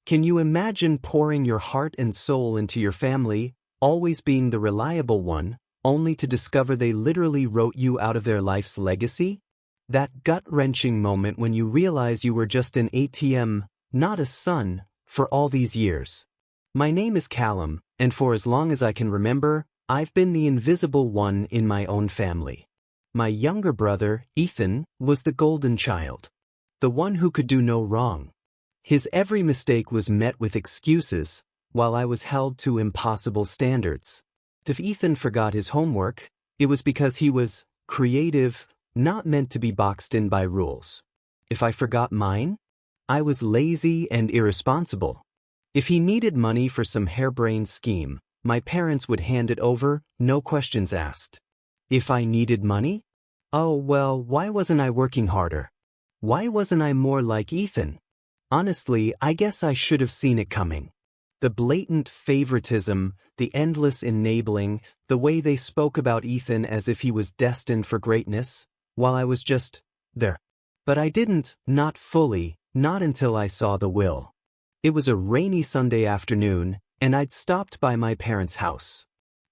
Can you imagine pouring your heart and soul into your family, always being the reliable one, only to discover they literally wrote you out of their life's legacy? That gut-wrenching moment when you realize you were just an ATM, not a son, for all these years. My name is Callum, and for as long as I can remember, I've been the invisible one in my own family. My younger brother, Ethan, was the golden child. The one who could do no wrong. His every mistake was met with excuses, while I was held to impossible standards. If Ethan forgot his homework, it was because he was creative, not meant to be boxed in by rules. If I forgot mine, I was lazy and irresponsible. If he needed money for some harebrained scheme, my parents would hand it over, no questions asked. If I needed money? Oh well, why wasn't I working harder? Why wasn't I more like Ethan? Honestly, I guess I should have seen it coming. The blatant favoritism, the endless enabling, the way they spoke about Ethan as if he was destined for greatness, while I was just there. But I didn't, not fully, not until I saw the will. It was a rainy Sunday afternoon, and I'd stopped by my parents' house.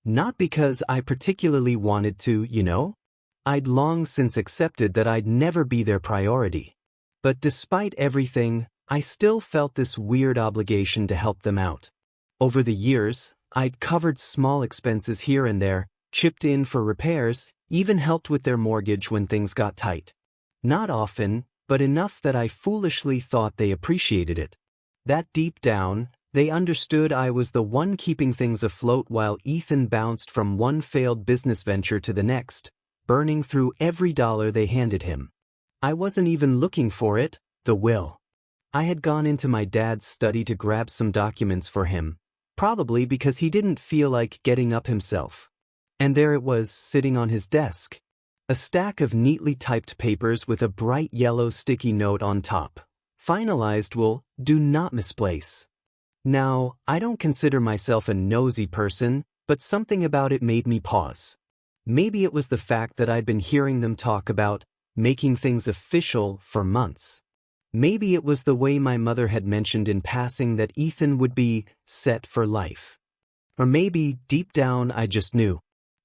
Not because I particularly wanted to, you know? I'd long since accepted that I'd never be their priority. But despite everything, I still felt this weird obligation to help them out. Over the years, I'd covered small expenses here and there, chipped in for repairs, even helped with their mortgage when things got tight. Not often, but enough that I foolishly thought they appreciated it. That deep down, they understood I was the one keeping things afloat while Ethan bounced from one failed business venture to the next, burning through every dollar they handed him. I wasn't even looking for it, the will. I had gone into my dad's study to grab some documents for him, probably because he didn't feel like getting up himself. And there it was, sitting on his desk. A stack of neatly typed papers with a bright yellow sticky note on top. Finalized will, do not misplace. Now, I don't consider myself a nosy person, but something about it made me pause. Maybe it was the fact that I'd been hearing them talk about making things official for months. Maybe it was the way my mother had mentioned in passing that Ethan would be set for life. Or maybe, deep down, I just knew.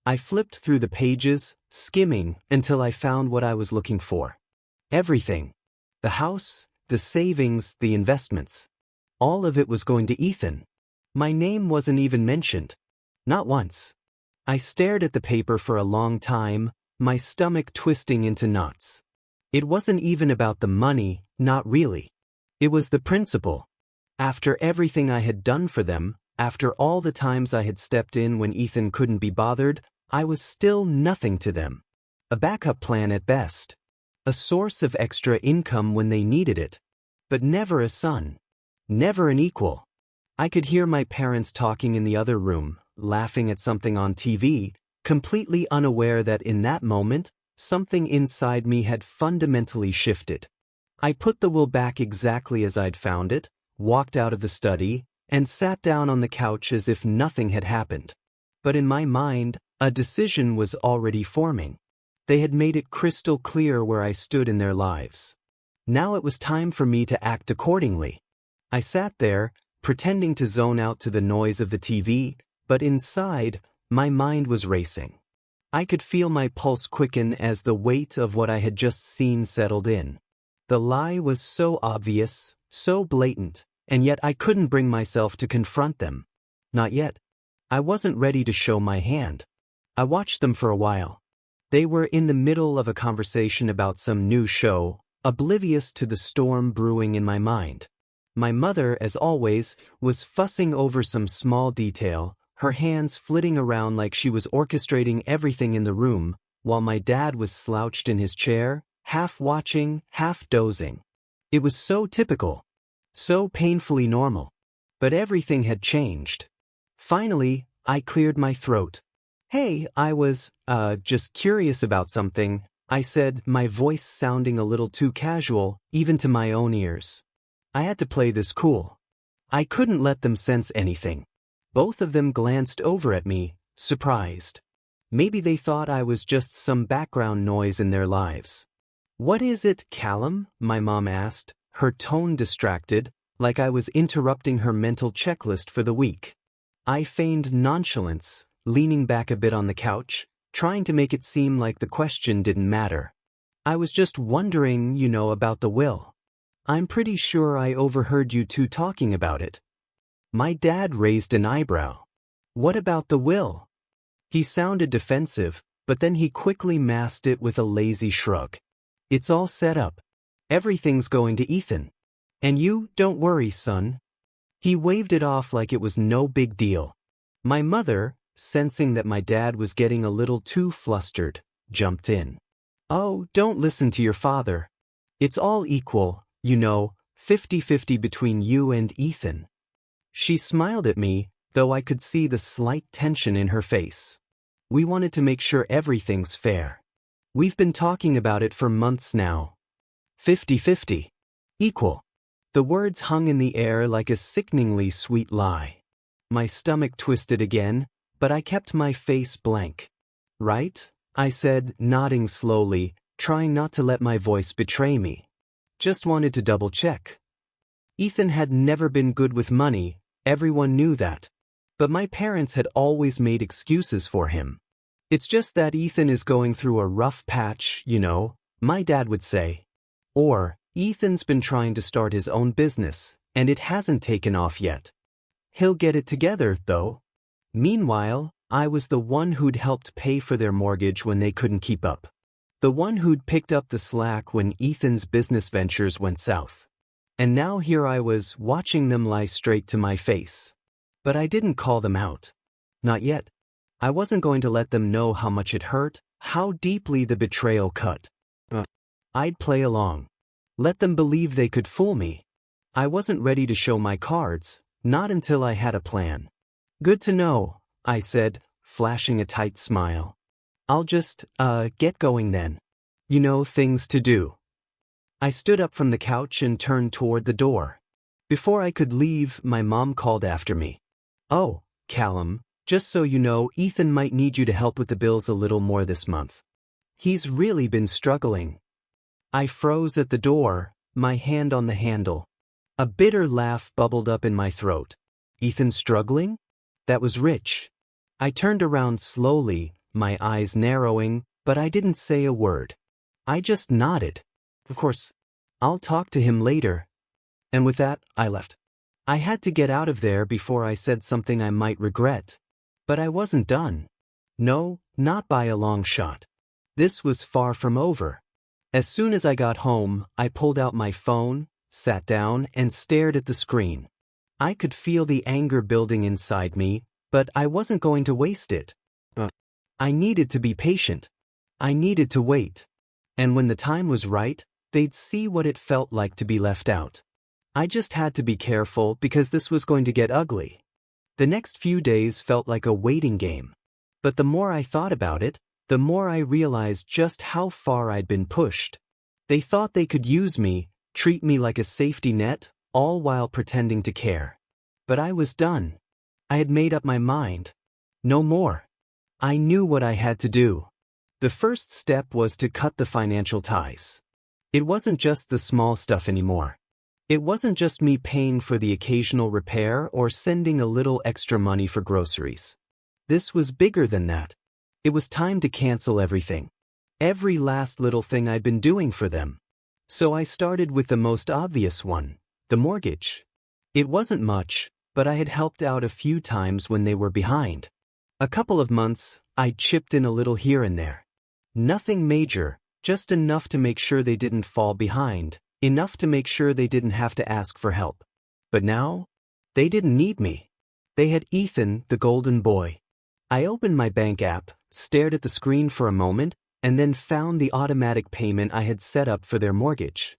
I flipped through the pages, skimming, until I found what I was looking for. Everything. The house, the savings, the investments. All of it was going to Ethan. My name wasn't even mentioned. Not once. I stared at the paper for a long time, my stomach twisting into knots. It wasn't even about the money, not really. It was the principle. After everything I had done for them, after all the times I had stepped in when Ethan couldn't be bothered, I was still nothing to them. A backup plan at best. A source of extra income when they needed it. But never a son. Never an equal. I could hear my parents talking in the other room, laughing at something on TV, completely unaware that in that moment, something inside me had fundamentally shifted. I put the will back exactly as I'd found it, walked out of the study, and sat down on the couch as if nothing had happened. But in my mind, a decision was already forming. They had made it crystal clear where I stood in their lives. Now it was time for me to act accordingly. I sat there, pretending to zone out to the noise of the TV, but inside, my mind was racing. I could feel my pulse quicken as the weight of what I had just seen settled in. The lie was so obvious, so blatant, and yet I couldn't bring myself to confront them. Not yet. I wasn't ready to show my hand. I watched them for a while. They were in the middle of a conversation about some new show, oblivious to the storm brewing in my mind. My mother, as always, was fussing over some small detail, her hands flitting around like she was orchestrating everything in the room, while my dad was slouched in his chair, half watching, half dozing. It was so typical. So painfully normal. But everything had changed. Finally, I cleared my throat. "Hey, I was, just curious about something," I said, my voice sounding a little too casual, even to my own ears. I had to play this cool. I couldn't let them sense anything. Both of them glanced over at me, surprised. Maybe they thought I was just some background noise in their lives. "What is it, Callum?" my mom asked, her tone distracted, like I was interrupting her mental checklist for the week. I feigned nonchalance, leaning back a bit on the couch, trying to make it seem like the question didn't matter. I was just wondering, about the will. I'm pretty sure I overheard you two talking about it. My dad raised an eyebrow. What about the will? He sounded defensive, but then he quickly masked it with a lazy shrug. It's all set up. Everything's going to Ethan. And you, don't worry, son. He waved it off like it was no big deal. My mother, sensing that my dad was getting a little too flustered, jumped in. Oh, don't listen to your father. It's all equal, 50-50 between you and Ethan. She smiled at me, though I could see the slight tension in her face. We wanted to make sure everything's fair. We've been talking about it for months now. 50-50. Equal. The words hung in the air like a sickeningly sweet lie. My stomach twisted again, but I kept my face blank. Right? I said, nodding slowly, trying not to let my voice betray me. Just wanted to double-check. Ethan had never been good with money, everyone knew that. But my parents had always made excuses for him. It's just that Ethan is going through a rough patch, my dad would say. Or, Ethan's been trying to start his own business, and it hasn't taken off yet. He'll get it together, though. Meanwhile, I was the one who'd helped pay for their mortgage when they couldn't keep up. The one who'd picked up the slack when Ethan's business ventures went south. And now here I was, watching them lie straight to my face. But I didn't call them out. Not yet. I wasn't going to let them know how much it hurt, how deeply the betrayal cut. I'd play along. Let them believe they could fool me. I wasn't ready to show my cards, not until I had a plan. Good to know, I said, flashing a tight smile. I'll just, get going then. Things to do. I stood up from the couch and turned toward the door. Before I could leave, my mom called after me. Oh, Callum, just so you know, Ethan might need you to help with the bills a little more this month. He's really been struggling. I froze at the door, my hand on the handle. A bitter laugh bubbled up in my throat. Ethan struggling? That was rich. I turned around slowly, my eyes narrowing, but I didn't say a word. I just nodded. Of course, I'll talk to him later. And with that, I left. I had to get out of there before I said something I might regret. But I wasn't done. No, not by a long shot. This was far from over. As soon as I got home, I pulled out my phone, sat down, and stared at the screen. I could feel the anger building inside me, but I wasn't going to waste it. I needed to be patient. I needed to wait. And when the time was right, they'd see what it felt like to be left out. I just had to be careful because this was going to get ugly. The next few days felt like a waiting game. But the more I thought about it, the more I realized just how far I'd been pushed. They thought they could use me, treat me like a safety net, all while pretending to care. But I was done. I had made up my mind. No more. I knew what I had to do. The first step was to cut the financial ties. It wasn't just the small stuff anymore. It wasn't just me paying for the occasional repair or sending a little extra money for groceries. This was bigger than that. It was time to cancel everything. Every last little thing I'd been doing for them. So I started with the most obvious one, the mortgage. It wasn't much, but I had helped out a few times when they were behind. A couple of months, I'd chipped in a little here and there. Nothing major, just enough to make sure they didn't fall behind, enough to make sure they didn't have to ask for help. But now, they didn't need me. They had Ethan, the golden boy. I opened my bank app, stared at the screen for a moment, and then found the automatic payment I had set up for their mortgage.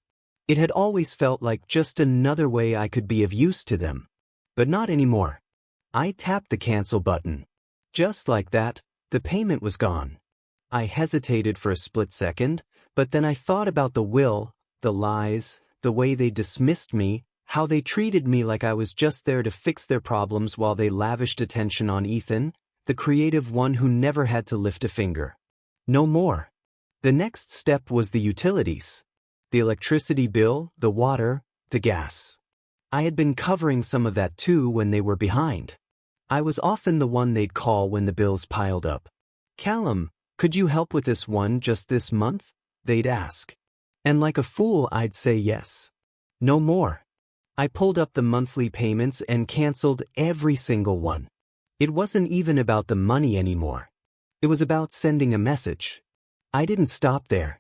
It had always felt like just another way I could be of use to them. But not anymore. I tapped the cancel button. Just like that, the payment was gone. I hesitated for a split second, but then I thought about the will, the lies, the way they dismissed me, how they treated me like I was just there to fix their problems while they lavished attention on Ethan, the creative one who never had to lift a finger. No more. The next step was the utilities. The electricity bill, the water, the gas. I had been covering some of that too when they were behind. I was often the one they'd call when the bills piled up. "Callum, could you help with this one just this month?" they'd ask. And like a fool I'd say yes. No more. I pulled up the monthly payments and canceled every single one. It wasn't even about the money anymore. It was about sending a message. I didn't stop there.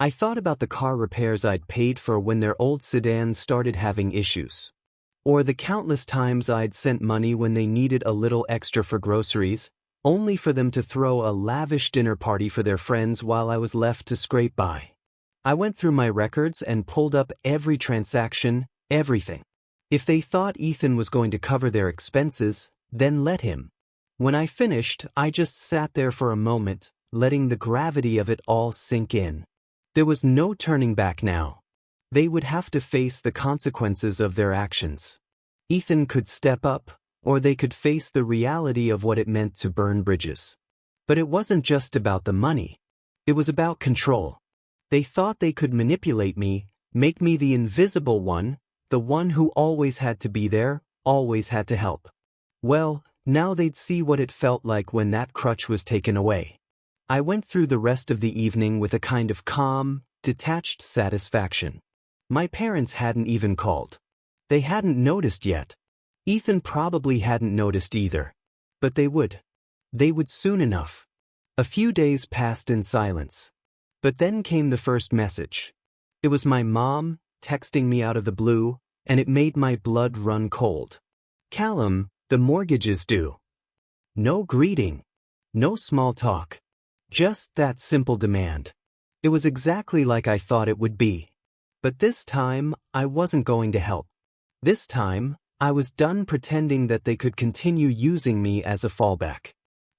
I thought about the car repairs I'd paid for when their old sedan started having issues. Or the countless times I'd sent money when they needed a little extra for groceries, only for them to throw a lavish dinner party for their friends while I was left to scrape by. I went through my records and pulled up every transaction, everything. If they thought Ethan was going to cover their expenses, then let him. When I finished, I just sat there for a moment, letting the gravity of it all sink in. There was no turning back now. They would have to face the consequences of their actions. Ethan could step up, or they could face the reality of what it meant to burn bridges. But it wasn't just about the money. It was about control. They thought they could manipulate me, make me the invisible one, the one who always had to be there, always had to help. Well, now they'd see what it felt like when that crutch was taken away. I went through the rest of the evening with a kind of calm, detached satisfaction. My parents hadn't even called. They hadn't noticed yet. Ethan probably hadn't noticed either. But they would. They would soon enough. A few days passed in silence. But then came the first message. It was my mom, texting me out of the blue, and it made my blood run cold. "Callum, the mortgage is due." No greeting. No small talk. Just that simple demand. It was exactly like I thought it would be. But this time, I wasn't going to help. This time, I was done pretending that they could continue using me as a fallback.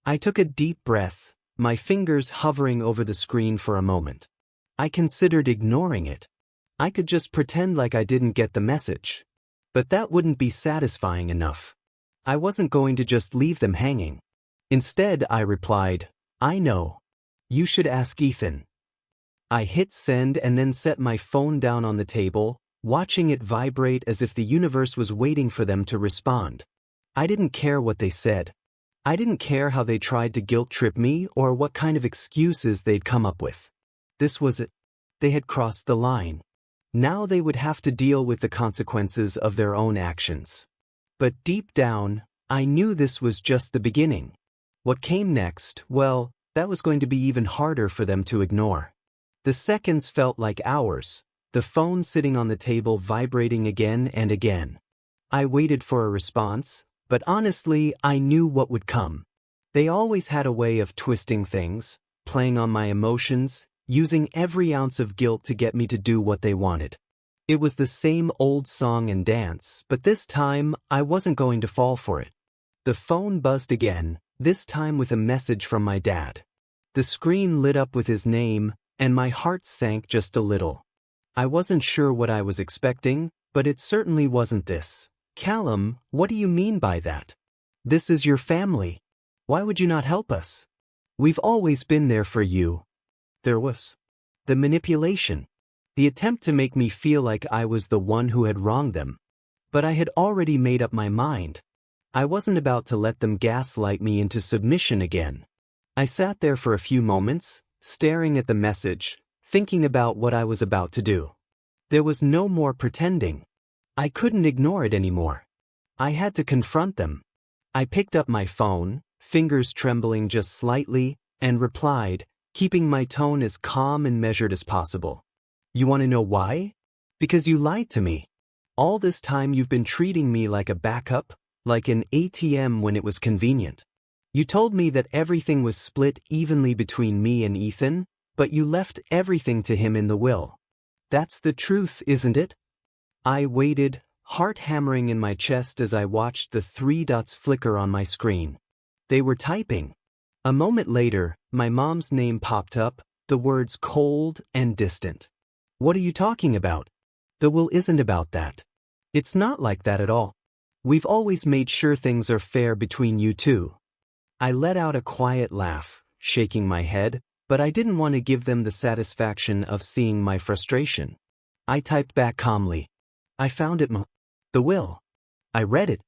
I took a deep breath, my fingers hovering over the screen for a moment. I considered ignoring it. I could just pretend like I didn't get the message. But that wouldn't be satisfying enough. I wasn't going to just leave them hanging. Instead, I replied, "I know. You should ask Ethan." I hit send and then set my phone down on the table, watching it vibrate as if the universe was waiting for them to respond. I didn't care what they said. I didn't care how they tried to guilt-trip me or what kind of excuses they'd come up with. This was it. They had crossed the line. Now they would have to deal with the consequences of their own actions. But deep down, I knew this was just the beginning. What came next, well, that was going to be even harder for them to ignore. The seconds felt like hours, the phone sitting on the table vibrating again and again. I waited for a response, but honestly, I knew what would come. They always had a way of twisting things, playing on my emotions, using every ounce of guilt to get me to do what they wanted. It was the same old song and dance, but this time, I wasn't going to fall for it. The phone buzzed again, this time with a message from my dad. The screen lit up with his name, and my heart sank just a little. I wasn't sure what I was expecting, but it certainly wasn't this. "Callum, what do you mean by that? This is your family. Why would you not help us? We've always been there for you." There was the manipulation, the attempt to make me feel like I was the one who had wronged them. But I had already made up my mind. I wasn't about to let them gaslight me into submission again. I sat there for a few moments, staring at the message, thinking about what I was about to do. There was no more pretending. I couldn't ignore it anymore. I had to confront them. I picked up my phone, fingers trembling just slightly, and replied, keeping my tone as calm and measured as possible. "You want to know why? Because you lied to me. All this time you've been treating me like a backup, like an ATM when it was convenient. You told me that everything was split evenly between me and Ethan, but you left everything to him in the will. That's the truth, isn't it?" I waited, heart hammering in my chest as I watched the 3 dots flicker on my screen. They were typing. A moment later, my mom's name popped up, the words cold and distant. "What are you talking about? The will isn't about that. It's not like that at all. We've always made sure things are fair between you two." I let out a quiet laugh, shaking my head, but I didn't want to give them the satisfaction of seeing my frustration. I typed back calmly, "I found it, The will. I read it.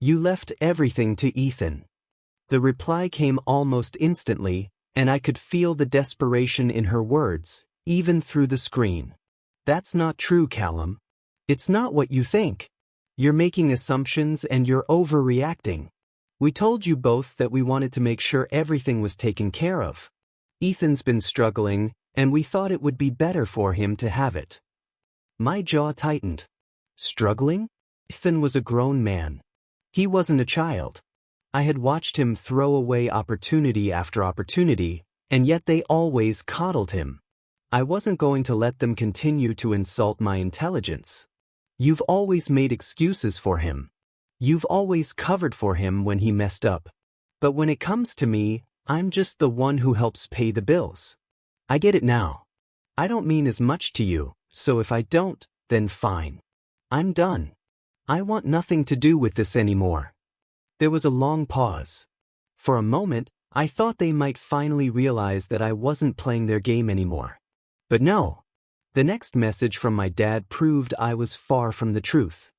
You left everything to Ethan. The reply came almost instantly, and I could feel the desperation in her words, even through the screen. That's not true, Callum. It's not what you think. You're making assumptions and you're overreacting. We told you both that we wanted to make sure everything was taken care of. Ethan's been struggling, and we thought it would be better for him to have it. My jaw tightened. Struggling? Ethan was a grown man. He wasn't a child. I had watched him throw away opportunity after opportunity, and yet they always coddled him. I wasn't going to let them continue to insult my intelligence. You've always made excuses for him. You've always covered for him when he messed up. But when it comes to me, I'm just the one who helps pay the bills. I get it now. I don't mean as much to you, so if I don't, then fine. I'm done. I want nothing to do with this anymore. There was a long pause. For a moment, I thought they might finally realize that I wasn't playing their game anymore. But no. The next message from my dad proved I was far from the truth.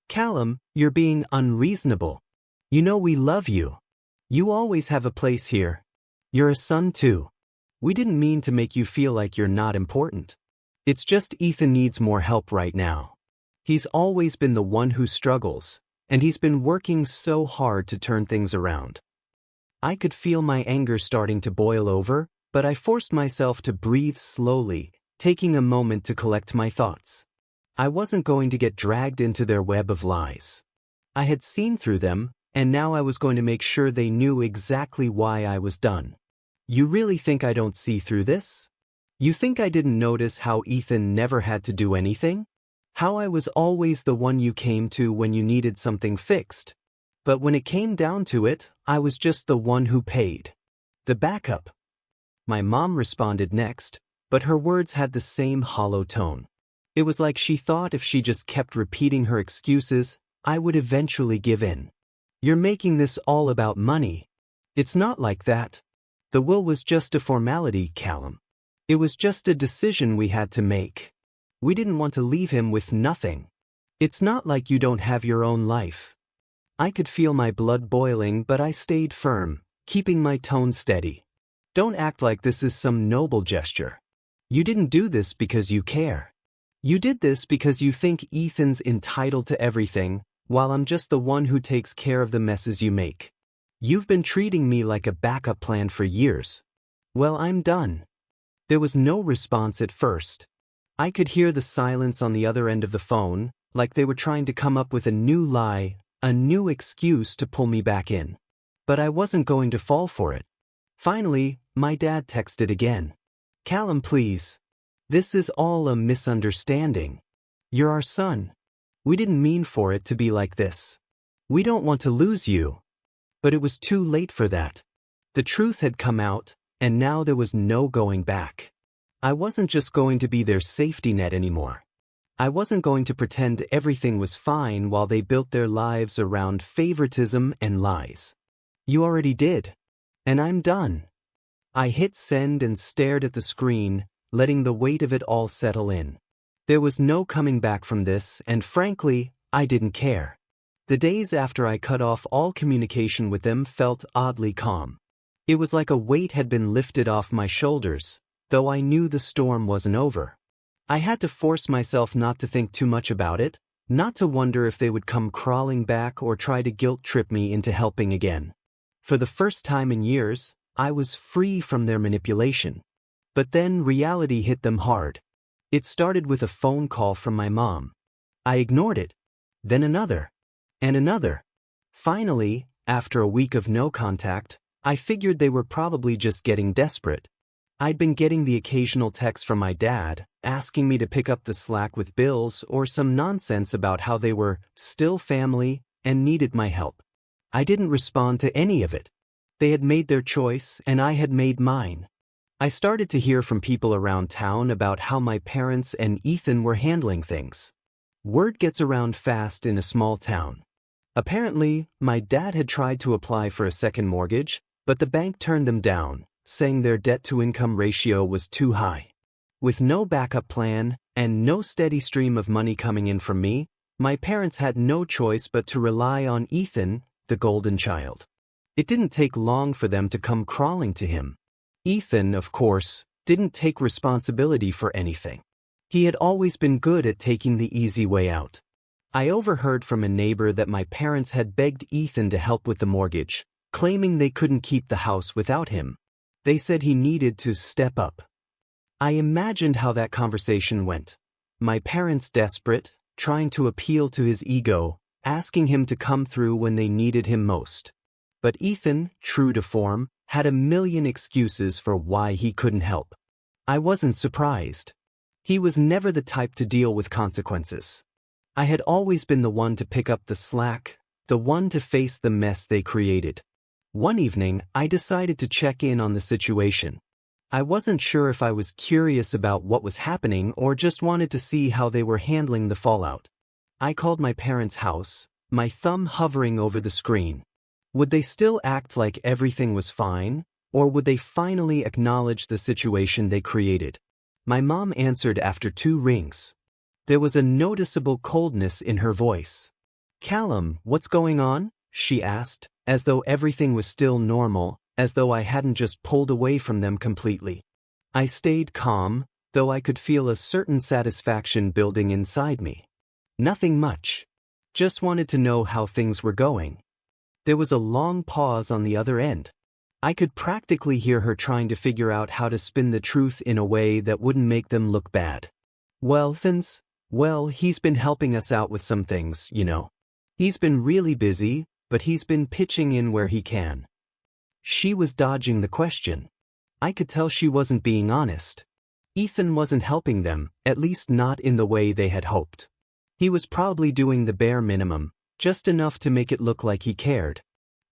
Callum, you're being unreasonable. You know we love you. You always have a place here. You're a son too. We didn't mean to make you feel like you're not important. It's just Ethan needs more help right now. He's always been the one who struggles, and he's been working so hard to turn things around. I could feel my anger starting to boil over, but I forced myself to breathe slowly, taking a moment to collect my thoughts. I wasn't going to get dragged into their web of lies. I had seen through them, and now I was going to make sure they knew exactly why I was done. You really think I don't see through this? You think I didn't notice how Ethan never had to do anything? How I was always the one you came to when you needed something fixed? But when it came down to it, I was just the one who paid. The backup. My mom responded next, but her words had the same hollow tone. It was like she thought if she just kept repeating her excuses, I would eventually give in. You're making this all about money. It's not like that. The will was just a formality, Callum. It was just a decision we had to make. We didn't want to leave him with nothing. It's not like you don't have your own life. I could feel my blood boiling, but I stayed firm, keeping my tone steady. Don't act like this is some noble gesture. You didn't do this because you care. You did this because you think Ethan's entitled to everything, while I'm just the one who takes care of the messes you make. You've been treating me like a backup plan for years. Well, I'm done. There was no response at first. I could hear the silence on the other end of the phone, like they were trying to come up with a new lie, a new excuse to pull me back in. But I wasn't going to fall for it. Finally, my dad texted again. Callum, please. This is all a misunderstanding. You're our son. We didn't mean for it to be like this. We don't want to lose you. But it was too late for that. The truth had come out, and now there was no going back. I wasn't just going to be their safety net anymore. I wasn't going to pretend everything was fine while they built their lives around favoritism and lies. You already did. And I'm done. I hit send and stared at the screen, letting the weight of it all settle in. There was no coming back from this, and frankly, I didn't care. The days after I cut off all communication with them felt oddly calm. It was like a weight had been lifted off my shoulders, though I knew the storm wasn't over. I had to force myself not to think too much about it, not to wonder if they would come crawling back or try to guilt-trip me into helping again. For the first time in years, I was free from their manipulation. But then reality hit them hard. It started with a phone call from my mom. I ignored it. Then another. And another. Finally, after a week of no contact, I figured they were probably just getting desperate. I'd been getting the occasional text from my dad, asking me to pick up the slack with bills or some nonsense about how they were still family and needed my help. I didn't respond to any of it. They had made their choice and I had made mine. I started to hear from people around town about how my parents and Ethan were handling things. Word gets around fast in a small town. Apparently, my dad had tried to apply for a second mortgage, but the bank turned them down, saying their debt-to-income ratio was too high. With no backup plan and no steady stream of money coming in from me, My parents had no choice but to rely on Ethan, the golden child. It didn't take long for them to come crawling to him. Ethan, of course, didn't take responsibility for anything. He had always been good at taking the easy way out. I overheard from a neighbor that my parents had begged Ethan to help with the mortgage, claiming they couldn't keep the house without him. They said he needed to step up. I imagined how that conversation went. My parents desperate, trying to appeal to his ego, asking him to come through when they needed him most. But Ethan, true to form, had a million excuses for why he couldn't help. I wasn't surprised. He was never the type to deal with consequences. I had always been the one to pick up the slack, the one to face the mess they created. One evening, I decided to check in on the situation. I wasn't sure if I was curious about what was happening or just wanted to see how they were handling the fallout. I called my parents' house, my thumb hovering over the screen. Would they still act like everything was fine, or would they finally acknowledge the situation they created? My mom answered after 2 rings. There was a noticeable coldness in her voice. "Callum, what's going on?" she asked, as though everything was still normal, as though I hadn't just pulled away from them completely. I stayed calm, though I could feel a certain satisfaction building inside me. Nothing much. Just wanted to know how things were going. There was a long pause on the other end. I could practically hear her trying to figure out how to spin the truth in a way that wouldn't make them look bad. Well, he's been helping us out with some things, you know. He's been really busy, but he's been pitching in where he can. She was dodging the question. I could tell she wasn't being honest. Ethan wasn't helping them, at least not in the way they had hoped. He was probably doing the bare minimum, just enough to make it look like he cared.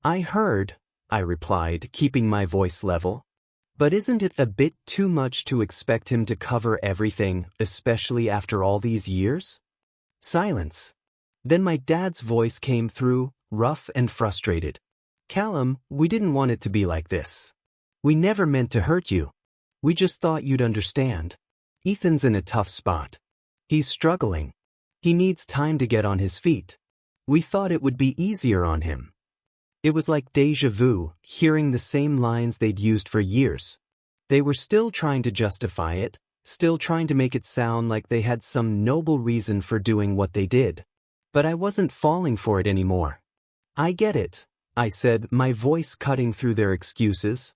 "I heard," I replied, keeping my voice level. "But isn't it a bit too much to expect him to cover everything, especially after all these years?" Silence. Then my dad's voice came through, rough and frustrated. "Callum, we didn't want it to be like this. We never meant to hurt you. We just thought you'd understand. Ethan's in a tough spot. He's struggling. He needs time to get on his feet. We thought it would be easier on him." It was like déjà vu, hearing the same lines they'd used for years. They were still trying to justify it, still trying to make it sound like they had some noble reason for doing what they did. But I wasn't falling for it anymore. "I get it," I said, my voice cutting through their excuses.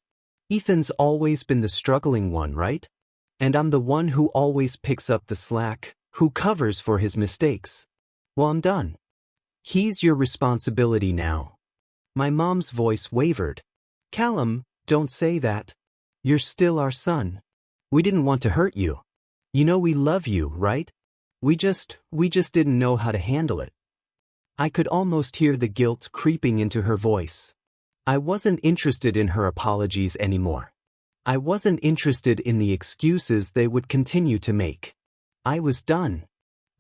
"Ethan's always been the struggling one, right? And I'm the one who always picks up the slack, who covers for his mistakes. Well, I'm done. He's your responsibility now." My mom's voice wavered. "Callum, don't say that. You're still our son. We didn't want to hurt you. You know we love you, right? We just didn't know how to handle it." I could almost hear the guilt creeping into her voice. I wasn't interested in her apologies anymore. I wasn't interested in the excuses they would continue to make. I was done.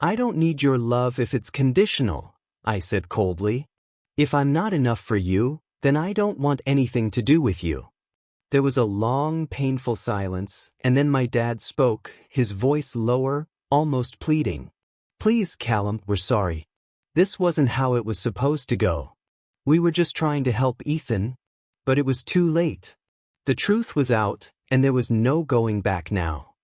"I don't need your love if it's conditional," I said coldly. "If I'm not enough for you, then I don't want anything to do with you." There was a long, painful silence, and then my dad spoke, his voice lower, almost pleading. "Please, Callum, we're sorry. This wasn't how it was supposed to go. We were just trying to help Ethan, but it was too late. The truth was out, and there was no going back now.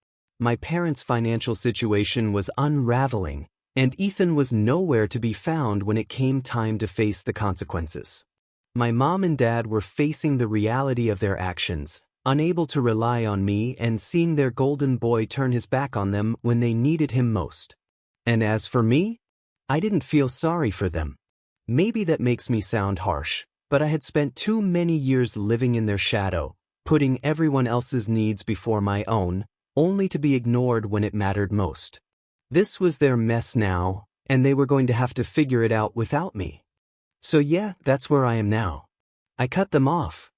My parents' financial situation was unraveling, and Ethan was nowhere to be found when it came time to face the consequences. My mom and dad were facing the reality of their actions, unable to rely on me and seeing their golden boy turn his back on them when they needed him most. And as for me, I didn't feel sorry for them. Maybe that makes me sound harsh, but I had spent too many years living in their shadow, putting everyone else's needs before my own, only to be ignored when it mattered most. This was their mess now, and they were going to have to figure it out without me. So yeah, that's where I am now. I cut them off.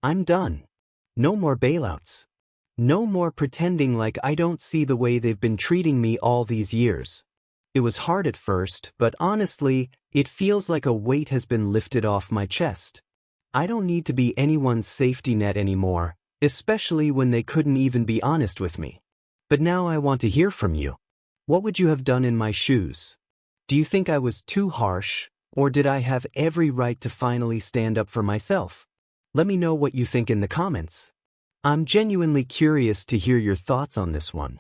I'm done. No more bailouts. No more pretending like I don't see the way they've been treating me all these years. It was hard at first, but honestly, it feels like a weight has been lifted off my chest. I don't need to be anyone's safety net anymore, especially when they couldn't even be honest with me. But now I want to hear from you. What would you have done in my shoes? Do you think I was too harsh, or did I have every right to finally stand up for myself? Let me know what you think in the comments. I'm genuinely curious to hear your thoughts on this one.